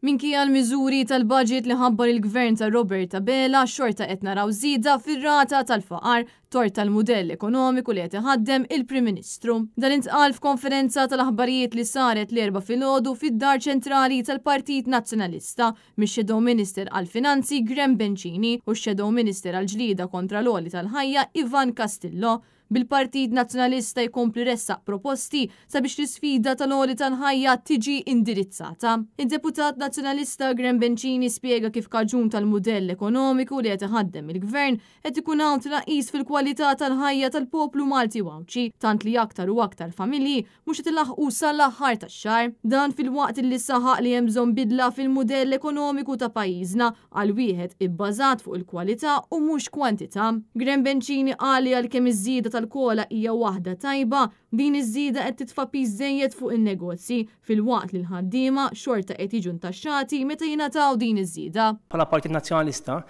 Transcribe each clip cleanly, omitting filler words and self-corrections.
Minkejja l-miżuri tal-budget li ħabbar il-gvern ta' Roberta Bela xorta qed naraw żieda fir-rata tal-faqar tort tal-mudell ekonomiku li qed iħaddem il-Prim Ministru. Dan intqal f'konferenza tal-aħbarijiet li saret l-erba' filgħodu fid-Dar ċentrali tal-Partit Nazzjonalista mix-Shadow Minister għall-Finanzi Graham Bencini u x-Shadow Minister għall-ġlieda kontra l-għoli tal-ħajja Ivan Castillo. Bil-Partit Nazzjonalista jkompli ressaq proposti sabiex l-isfida tal-għoli tal-ħajja tiġi indirizzata. Id-Deputat Nazzjonalista Graham Bencini spjega kif kaġun tal-mudell ekonomiku li qed iħaddem il-Gvern qed ikun hawn tnaqqis fil-kwalità tal-ħajja tal-poplu Malti Wawċi, tant li aktar u aktar familji mhux qed ilaħqu sal-aħħar tax-xahar. Dan fil-waqt li saħaq li hemm bżonn bidla fil-mudell ekonomiku ta' pajjiżna għal wieħed ibbażat fuq il-kwalità u mhux kwantità. Graham Bencini qal li għalkemm iż-żieda tal-kola hija waħda tajba, din iż-żieda qed titfa' piż fuq in-negozji fil-waqt li l-ħaddiema xorta qed jiġu ntaxxati meta jingħataw din iż-żieda. Bħala Partit Nazzjonalista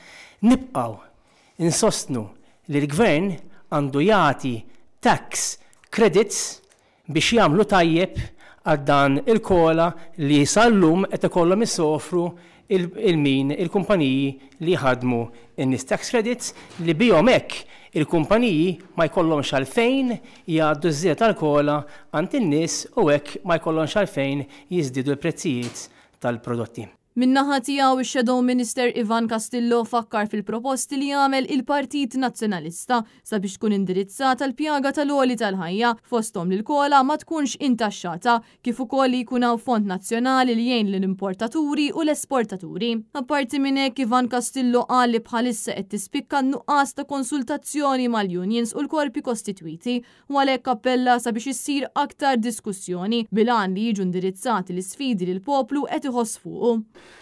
nibqgħu insostnu li l-Gvern għandu jagħti tax credits biex jagħmlu tajjeb għal dan il-kola li sal-lum qed ikollhom isofru il-kumpaniji li jħadmu in-nies tax credits li bihom hekk il-kumpaniji ma jkollhomx għalfejn jgħaddu żżieda tal-kola għand in-nies u hekk ma jkollhomx għalfejn jiżdiedu l-prezzijiet tal-prodotti. Min-naħa tiegħu ix-Shadow Minister Ivan Castillo fakkar fil-proposti li jagħmel il-Partit Nazzjonalista sabiex tkun indirizzata l-pjaga tal-għoli tal-ħajja fosthom li l-kola ma tkunx intaxxata kif ukoll li jkun hawn fond nazzjonali li jgħin lill-importaturi u l-esportaturi. Apparti minn hekk Ivan Castillo qal li bħalissa qed tispikka nuqqas ta' konsultazzjoni mal-unions u l-korpi kostitwiti u għalhekk appella sabiex issir aktar diskussjoni bil-għan li jiġu indirizzati l-isfidi li l-poplu qed iħoss fuqu.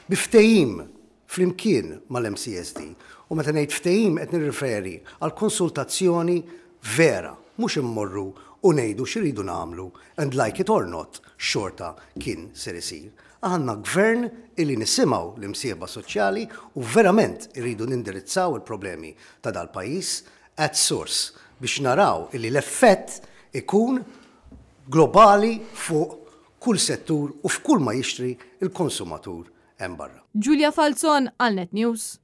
Biftehim flimkien mal-MCSD u meta ngħid ftehim qed nirriferi għal konsultazzjoni vera, mhux immorru u ngħidu x'iridu nagħmlu and like it or not xorta kien ser isir. Għandna gvern illi nisimgħu l-imsieba soċjali u verament iridu nindirizzaw il-problemi ta' dal-pajjiż at source biex naraw illi l-effett ikun globali fuq kull settur u f'kull ma jixtri il-konsumatur hemm barra. Giulia Falzon għal Net News.